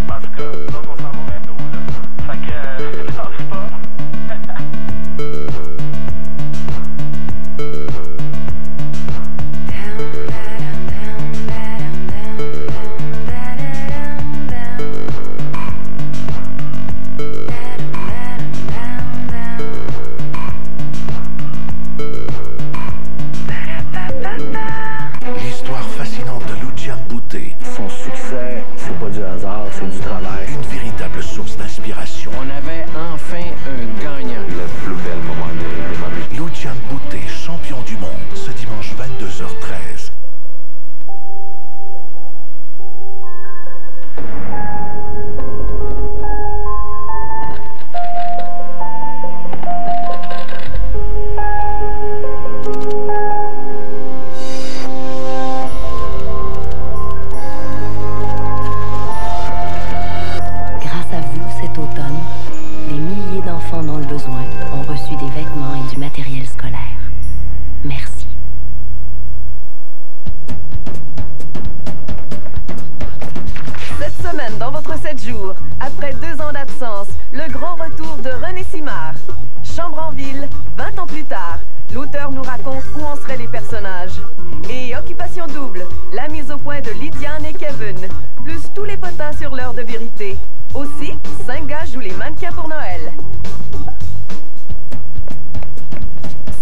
Parce que donc on s'en va bientôt là. Fait que lâche pas. L'histoire fascinante de Lucian Boutet. Son succès, c'est pas du hasard, c'est du travail. Une véritable source d'inspiration. On avait enfin un gagnant. Le plus bel moment de ma vie. Lucian Boutet, champion du monde, ce dimanche 22h13. Grâce à vous, cet automne, des milliers d'enfants dans le besoin ont reçu des vêtements et du matériel scolaire. Merci. Cette semaine, dans votre 7 jours, après 2 ans d'absence, le grand retour de René Simard. Chambre en ville, 20 ans plus tard, l'auteur nous raconte où en seraient les personnages. Et Occupation double, la mise au point de Lydiane et Kevin, plus tous les potins sur l'heure de vérité. Aussi, 5 gars jouent les mannequins pour Noël.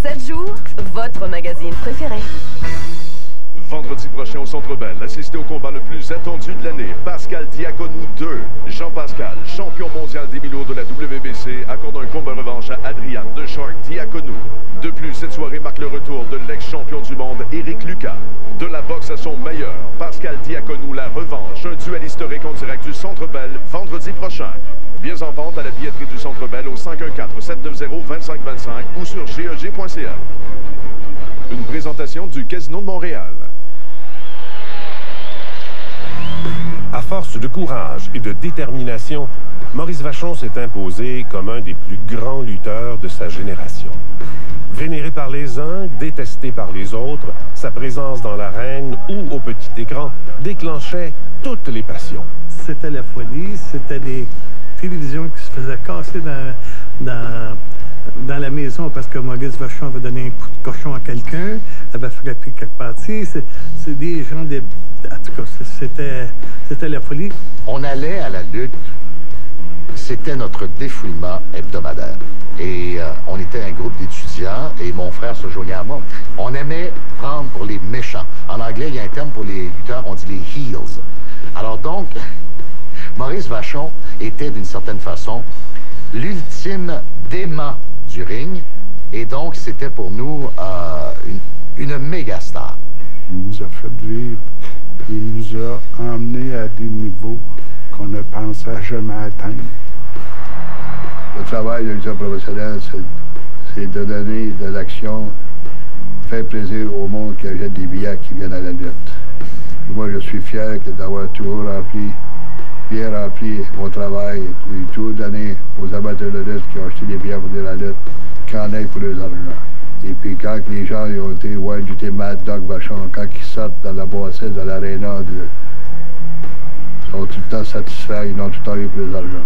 7 jours, votre magazine préféré. Vendredi prochain au Centre Bell, assistez au combat le plus attendu de l'année. Pascal Diaconou 2. Jean-Pascal, champion mondial des mi-lourds de la WBC, accorde un combat revanche à Adrian de Shark Diaconou. De plus, cette soirée marque le retour de l'ex-champion du monde, Éric Lucas. De la boxe à son meilleur, Pascal Diaconou, la revanche. Un duel historique en direct du Centre Bell, vendredi prochain. Billets en vente à la billetterie du Centre Bell au 514-790-2525 ou sur GEG.ca. Une présentation du Casino de Montréal. À force de courage et de détermination, Maurice Vachon s'est imposé comme un des plus grands lutteurs de sa génération. Vénéré par les uns, détesté par les autres, sa présence dans l'arène ou au petit écran déclenchait toutes les passions. C'était la folie, c'était des télévisions qui se faisaient casser dans la maison parce que Maurice Vachon avait donné un coup de cochon à quelqu'un, avait frappé quelque partie. C'est des gens en tout cas, c'était la folie. On allait à la lutte. C'était notre défoulement hebdomadaire. Et on était un groupe d'étudiants et mon frère se joignait à moi. On aimait prendre pour les méchants. En anglais, il y a un terme pour les lutteurs, on dit les heels. Alors donc, Maurice Vachon était d'une certaine façon l'ultime dément du ring. Et donc, c'était pour nous une méga star. Il nous a fait vivre. Il nous a emmenés à des niveaux qu'on ne pensait jamais atteindre. Le travail d'un lutteur professionnel, c'est de donner de l'action, faire plaisir au monde qui achète des billets qui viennent à la lutte. Moi, je suis fier d'avoir toujours rempli, bien rempli mon travail et tout donné aux amateurs de lutte qui ont acheté des billets pour venir à la lutte, qui en aient pour leurs argent. Et puis quand les gens ils ont été voir du Mad Dog Vachon, quand ils sortent dans la bassesse de l'aréna, ils sont tout le temps satisfaits, ils ont tout le temps eu pour leurs argent.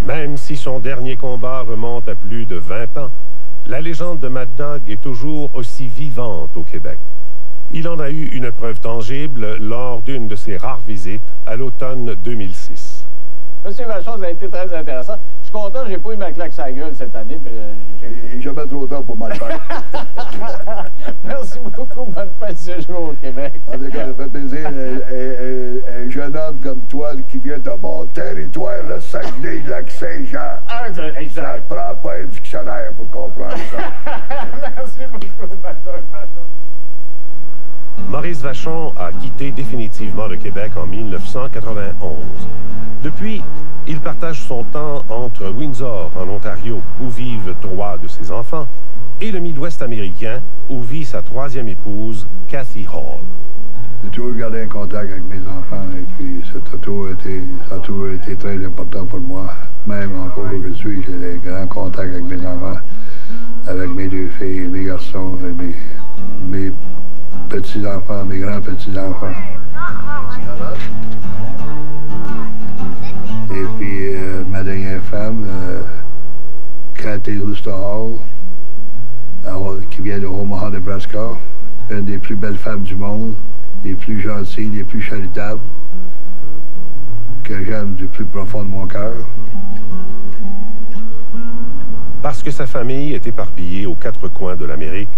Même si son dernier combat remonte à plus de 20 ans, la légende de Mad Dog est toujours aussi vivante au Québec. Il en a eu une preuve tangible lors d'une de ses rares visites à l'automne 2006. Monsieur Vachon, ça a été très intéressant. Je suis content, j'ai pas eu ma claque sa gueule cette année. Il est jamais trop tard pour mal faire. Merci beaucoup, bonne fête de séjour au Québec. En tout cas, ça fait plaisir. Un jeune homme comme toi qui vient de mon territoire, le Saguenay-Lac-Saint-Jean. Ça ne prend pas un dictionnaire pour comprendre ça. Merci beaucoup, Madame Vachon. Maurice Vachon a quitté définitivement le Québec en 1991. Depuis, il partage son temps entre Windsor, en Ontario, où vivent 3 de ses enfants, et le Midwest américain, où vit sa 3e épouse, Kathy Hall. J'ai toujours gardé un contact avec mes enfants et puis ça a toujours été très important pour moi. Même encore aujourd'hui, j'ai des grands contacts avec mes enfants, avec mes 2 filles, mes garçons, et mes petits-enfants, mes grands-petits-enfants. Et puis ma dernière femme, Kathy Hall, qui vient de Omaha, Nebraska, une des plus belles femmes du monde, les plus gentilles, les plus charitables, que j'aime du plus profond de mon cœur. Parce que sa famille est éparpillée aux 4 coins de l'Amérique,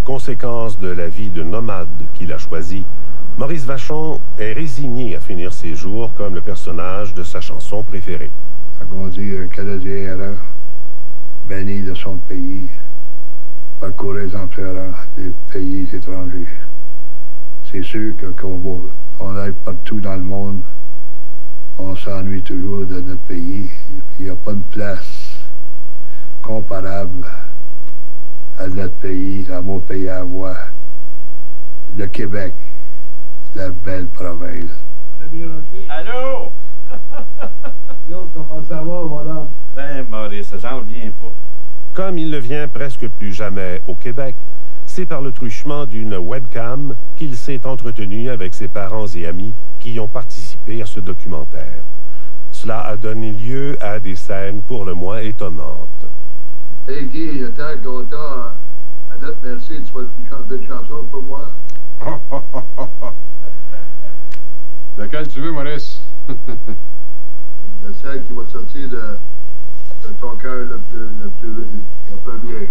conséquence de la vie de nomade qu'il a choisie, Maurice Vachon est résigné à finir ses jours comme le personnage de sa chanson préférée. On dit un Canadien errant, banni de son pays, parcourir en pleurant des pays étrangers. C'est sûr qu'on aille partout dans le monde, on s'ennuie toujours de notre pays. Il n'y a pas de place comparable à notre pays, à mon pays à moi, le Québec, la belle province. Allô? Yo, comment ça va, madame? Ben, Maurice, j'en reviens pas. Comme il ne vient presque plus jamais au Québec, c'est par le truchement d'une webcam qu'il s'est entretenu avec ses parents et amis qui ont participé à ce documentaire. Cela a donné lieu à des scènes pour le moins étonnantes. Hey Guy, j'étais content. À notre merci, tu vas chanter une chanson pour moi? Laquelle tu veux, Maurice? Celle qui va sortir de ton cœur le premier.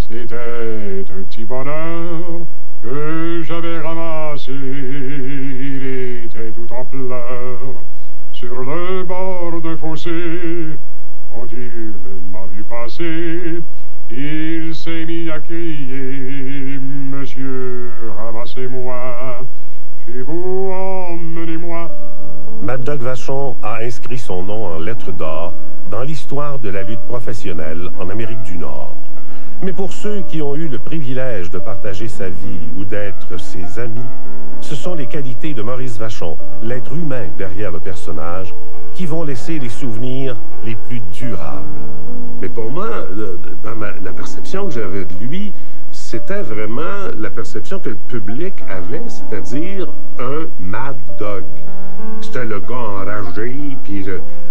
C'était un petit bonheur que j'avais ramassé, il était tout en pleurs sur le bord d'un fossé. Quand il m'a vu passer, il s'est mis à crier: Monsieur, ramassez-moi, chez vous, emmenez-moi. Mad Dog Vachon a inscrit son nom en lettres d'or dans l'histoire de la lutte professionnelle en Amérique du Nord. Mais pour ceux qui ont eu le privilège de partager sa vie ou d'être ses amis, ce sont les qualités de Maurice Vachon, l'être humain derrière le personnage, qui vont laisser les souvenirs les plus durables. Mais pour moi, dans la perception que j'avais de lui, c'était vraiment la perception que le public avait, c'est-à-dire un mad dog. C'était le gars enragé, puis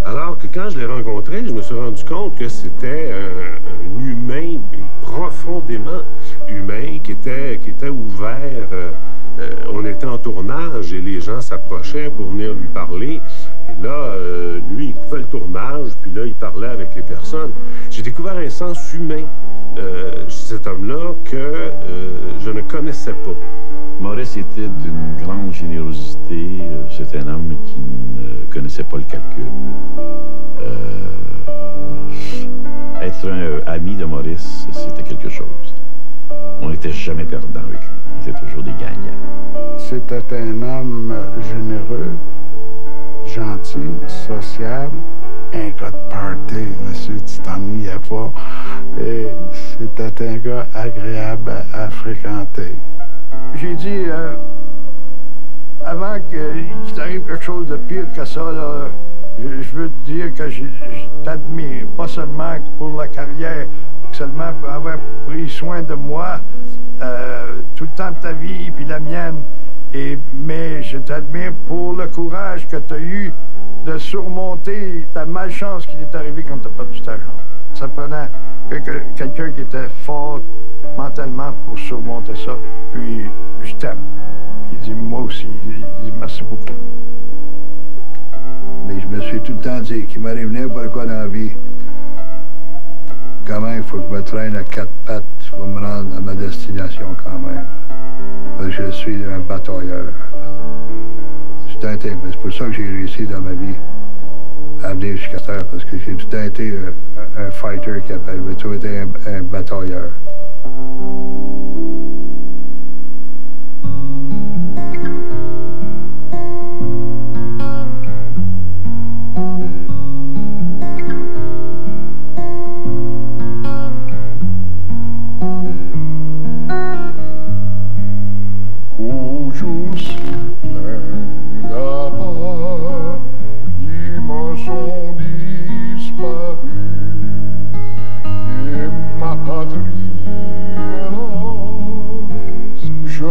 alors que quand je l'ai rencontré, je me suis rendu compte que c'était un humain profondément humain, qui était ouvert. On était en tournage et les gens s'approchaient pour venir lui parler. Et là, lui, il coupait le tournage, puis là, il parlait avec les personnes. J'ai découvert un sens humain chez cet homme-là que je ne connaissais pas. Maurice était d'une grande générosité. C'est un homme qui ne connaissait pas le calcul. Être un ami de Maurice, c'était quelque chose. On n'était jamais perdant avec lui. On était toujours des gagnants. C'était un homme généreux, gentil, sociable, un gars de party, monsieur, tu t'ennuyais pas. Et c'était un gars agréable à fréquenter. J'ai dit, avant qu'il t'arrive quelque chose de pire que ça, là, je veux te dire que je t'admire, pas seulement pour la carrière, seulement pour avoir pris soin de moi tout le temps de ta vie, puis la mienne. Mais je t'admire pour le courage que tu as eu de surmonter ta malchance qui t'est arrivée quand tu n'as perdu ta jambe. Ça prenait quelqu'un qui était fort mentalement pour surmonter ça. Puis, je t'aime. Il dit, moi aussi. Il dit, merci beaucoup. Mais je me suis tout le temps dit qu'il m'arrive n'importe quoi dans la vie. Quand même, il faut que je me traîne à quatre pattes pour me rendre à ma destination quand même. Parce que je suis un batailleur. C'est pour ça que j'ai réussi dans ma vie à venir jusqu'à terre, parce que j'ai tout le temps été un fighter qui appelle, j'ai toujours été un batailleur. Je